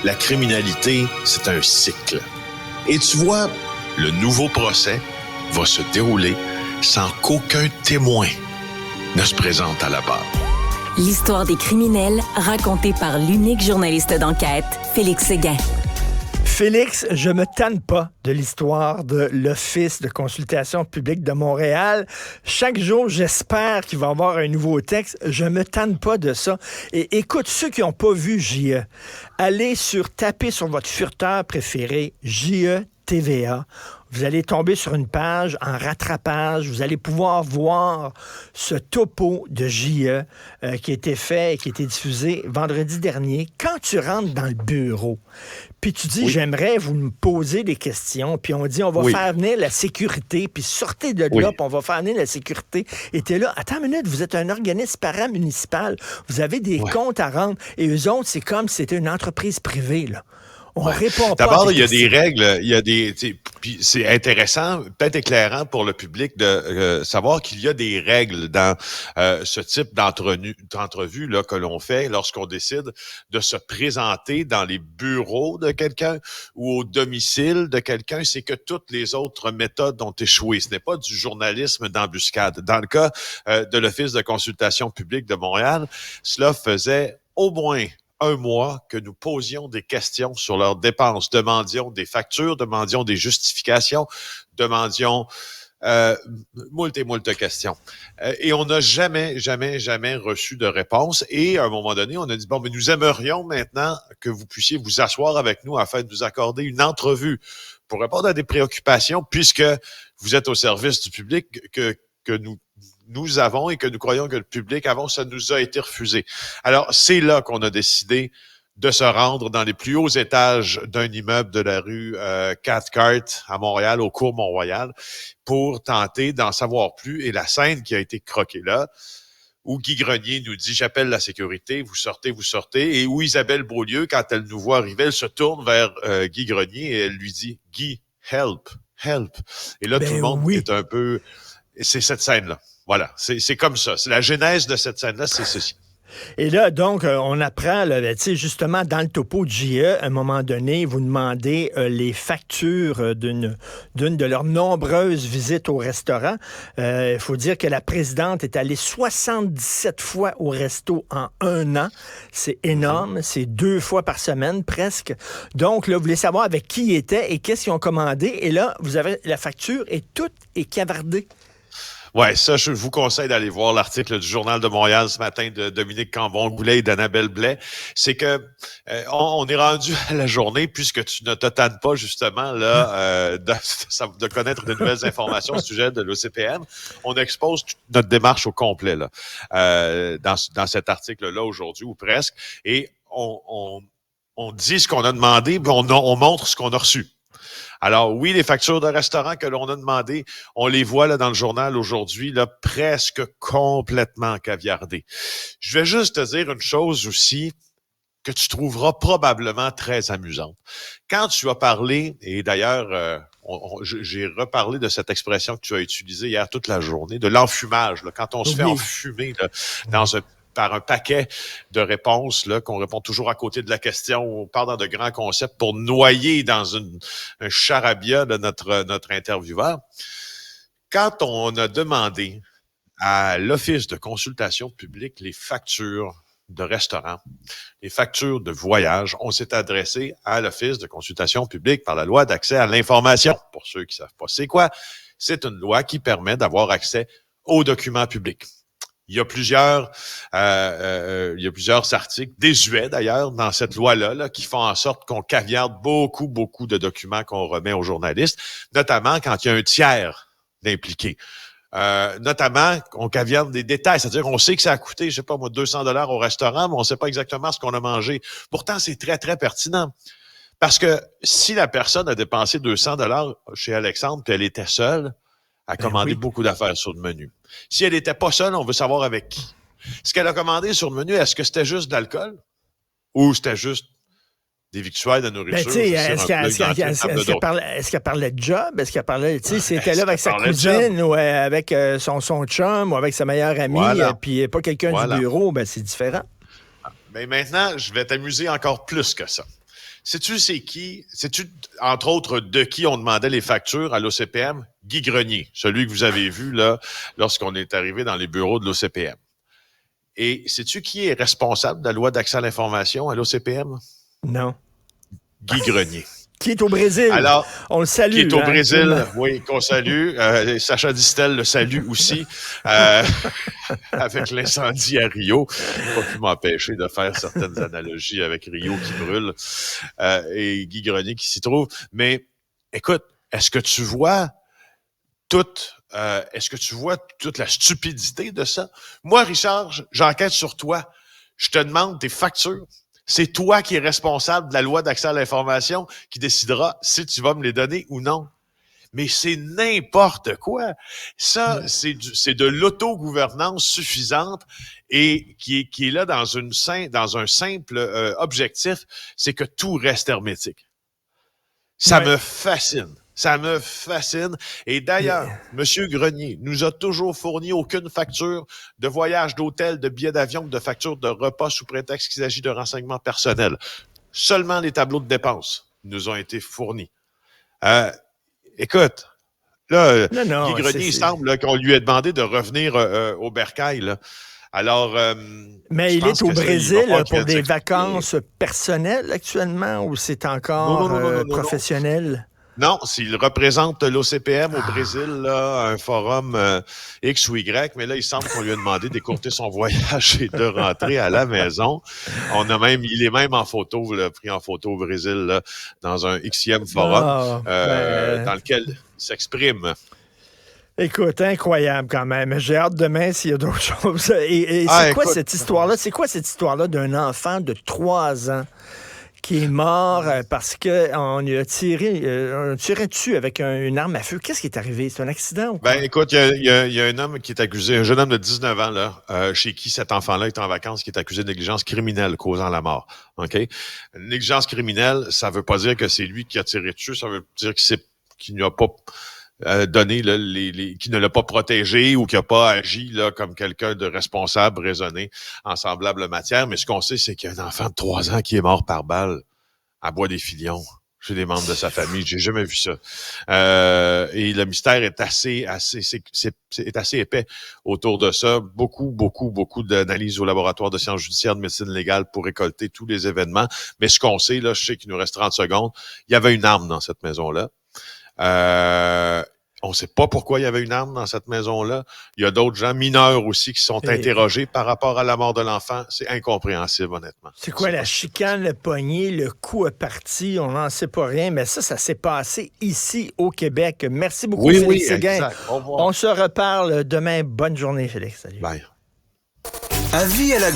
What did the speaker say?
la criminalité, c'est un cycle. Et tu vois, le nouveau procès va se dérouler sans qu'aucun témoin ne se présente à la barre. L'histoire des criminels racontée par l'unique journaliste d'enquête, Félix Séguin. Félix, je me tanne pas de l'histoire de l'Office de consultation publique de Montréal. Chaque jour, j'espère qu'il va y avoir un nouveau texte. Je me tanne pas de ça. Et écoute, ceux qui n'ont pas vu JE, allez taper sur votre furteur préféré, JE TVA. Vous allez tomber sur une page en rattrapage. Vous allez pouvoir voir ce topo de JE qui a été fait et qui a été diffusé vendredi dernier. Quand tu rentres dans le bureau, puis tu dis, j'aimerais vous me poser des questions, puis on dit, on va faire venir la sécurité, puis sortez de là, puis on va faire venir la sécurité. Et t'es là, attends une minute, vous êtes un organisme paramunicipal, vous avez des comptes à rendre, et eux autres, c'est comme si c'était une entreprise privée, là. On répond pas. D'abord, il y a des règles, puis c'est intéressant, peut-être éclairant pour le public de savoir qu'il y a des règles dans ce type d'entrevue là que l'on fait lorsqu'on décide de se présenter dans les bureaux de quelqu'un ou au domicile de quelqu'un. C'est que toutes les autres méthodes ont échoué. Ce n'est pas du journalisme d'embuscade. Dans le cas de l'Office de consultation publique de Montréal, cela faisait au moins un mois que nous posions des questions sur leurs dépenses, demandions des factures, demandions des justifications, demandions moult et moult questions. Et on n'a jamais reçu de réponse. Et à un moment donné, on a dit, bon, mais nous aimerions maintenant que vous puissiez vous asseoir avec nous afin de nous accorder une entrevue pour répondre à des préoccupations, puisque vous êtes au service du public que nous avons et que nous croyons que le public avant, ça nous a été refusé. Alors, c'est là qu'on a décidé de se rendre dans les plus hauts étages d'un immeuble de la rue Cathcart à Montréal, au cours Mont-Royal, pour tenter d'en savoir plus. Et la scène qui a été croquée là, où Guy Grenier nous dit « J'appelle la sécurité, vous sortez », et où Isabelle Beaulieu, quand elle nous voit arriver, elle se tourne vers Guy Grenier et elle lui dit « Guy, help. » Et là, tout le monde est un peu... C'est cette scène-là. Voilà, c'est comme ça. C'est la genèse de cette scène-là, c'est ceci. Et là, donc, on apprend, justement, dans le topo de JE, à un moment donné, vous demandez les factures d'une de leurs nombreuses visites au restaurant. Il faut dire que la présidente est allée 77 fois au resto en un an. C'est énorme. C'est 2 fois par semaine, presque. Donc, là, vous voulez savoir avec qui ils étaient et qu'est-ce qu'ils ont commandé. Et là, vous avez la facture et tout est cavardé. Ouais, ça, je vous conseille d'aller voir l'article du Journal de Montréal ce matin de Dominique Cambon-Goulet et d'Annabelle Blais. C'est que on est rendu à la journée, puisque tu ne te tannes pas justement là de connaître de nouvelles informations au sujet de l'OCPM. On expose toute notre démarche au complet là dans cet article-là aujourd'hui ou presque, et on dit ce qu'on a demandé, puis on montre ce qu'on a reçu. Alors oui, les factures de restaurant que l'on a demandées, on les voit là dans le journal aujourd'hui, là presque complètement caviardées. Je vais juste te dire une chose aussi que tu trouveras probablement très amusante. Quand tu as parlé, et d'ailleurs j'ai reparlé de cette expression que tu as utilisée hier toute la journée, de l'enfumage, là, quand on se fait enfumer là, par un paquet de réponses, là, qu'on répond toujours à côté de la question, on parle dans de grands concepts pour noyer dans un charabia de notre intervieweur. Quand on a demandé à l'Office de consultation publique les factures de restaurants, les factures de voyage, on s'est adressé à l'Office de consultation publique par la loi d'accès à l'information. Pour ceux qui ne savent pas c'est quoi, c'est une loi qui permet d'avoir accès aux documents publics. Il y a plusieurs articles désuets d'ailleurs dans cette loi-là là, qui font en sorte qu'on caviarde beaucoup de documents qu'on remet aux journalistes, notamment quand il y a un tiers d'impliqué. Notamment, on caviarde des détails, c'est-à-dire qu'on sait que ça a coûté, je sais pas moi, 200 $ au restaurant, mais on sait pas exactement ce qu'on a mangé. Pourtant, c'est très, très pertinent. Parce que si la personne a dépensé 200 $ chez Alexandre puis elle était seule, a commandé beaucoup d'affaires sur le menu. Si elle n'était pas seule, on veut savoir avec qui. Ce qu'elle a commandé sur le menu, est-ce que c'était juste de l'alcool ou c'était juste des victuailles de nourriture? Est-ce qu'elle parlait de job? Est-ce qu'elle parlait, c'était là avec sa cousine ou avec son chum ou avec sa meilleure amie, puis pas quelqu'un du bureau, c'est différent. Mais maintenant, je vais t'amuser encore plus que ça. Sais-tu c'est qui? Sais-tu, entre autres, de qui on demandait les factures à l'OCPM? Guy Grenier, celui que vous avez vu là lorsqu'on est arrivé dans les bureaux de l'OCPM. Et sais-tu qui est responsable de la loi d'accès à l'information à l'OCPM? Non. Guy Grenier. Qui est au Brésil. Alors, on le salue. Qui est au Brésil, absolument. oui, qu'on salue. Sacha Distel le salue aussi, avec l'incendie à Rio. Pas pu m'empêcher de faire certaines analogies avec Rio qui brûle et Guy Grenier qui s'y trouve. Mais écoute, est-ce que tu vois toute la stupidité de ça? Moi, Richard, j'enquête sur toi. Je te demande tes factures. C'est toi qui es responsable de la loi d'accès à l'information qui décidera si tu vas me les donner ou non. Mais c'est n'importe quoi. Ça, c'est de l'autogouvernance suffisante et qui est là dans un simple objectif, c'est que tout reste hermétique. Ça me fascine. Ça me fascine. Et d'ailleurs, M. Grenier nous a toujours fourni aucune facture de voyage, d'hôtel, de billets d'avion, de facture de repas sous prétexte qu'il s'agit de renseignements personnels. Seulement les tableaux de dépenses nous ont été fournis. Écoute, là, Guy Grenier, il semble là, qu'on lui ait demandé de revenir au bercail, là. Alors, mais il est au Brésil pour des vacances personnelles actuellement ou c'est encore professionnel? Non, s'il représente l'OCPM au Brésil, là, un forum X ou Y, mais là, il semble qu'on lui a demandé d'écourter son voyage et de rentrer à la maison. Il est même en photo, là, pris en photo au Brésil, là, dans un Xème forum, dans lequel il s'exprime. Écoute, incroyable quand même. J'ai hâte demain s'il y a d'autres choses. Et c'est quoi cette histoire-là? C'est quoi cette histoire-là d'un enfant de 3 ans qui est mort parce qu'on lui a tiré dessus avec une arme à feu? Qu'est-ce qui est arrivé? C'est un accident ou quoi? Ben, écoute, il y a un homme qui est accusé, un jeune homme de 19 ans, là, chez qui cet enfant-là est en vacances, qui est accusé de négligence criminelle causant la mort. OK? Négligence criminelle, ça veut pas dire que c'est lui qui a tiré dessus, ça veut dire qu'il n'a pas donné là, qui ne l'a pas protégé ou qui n'a pas agi là comme quelqu'un de responsable, raisonné en semblable matière. Mais ce qu'on sait, c'est qu'il y a un enfant de 3 ans qui est mort par balle à Bois-des-Filions. Chez des membres de sa famille, j'ai jamais vu ça. Et le mystère est assez épais autour de ça. Beaucoup d'analyses au laboratoire de sciences judiciaires de médecine légale pour récolter tous les événements. Mais ce qu'on sait, là, je sais qu'il nous reste 30 secondes, il y avait une arme dans cette maison-là. On ne sait pas pourquoi il y avait une arme dans cette maison-là. Il y a d'autres gens mineurs aussi qui sont interrogés par rapport à la mort de l'enfant. C'est incompréhensible, honnêtement. C'est quoi la chicane, le poignet, le coup est parti? On n'en sait pas rien, mais ça s'est passé ici au Québec. Merci beaucoup, Félix Séguin. Exact. Au revoir. On se reparle demain. Bonne journée, Félix. Salut. Bye. Avis à la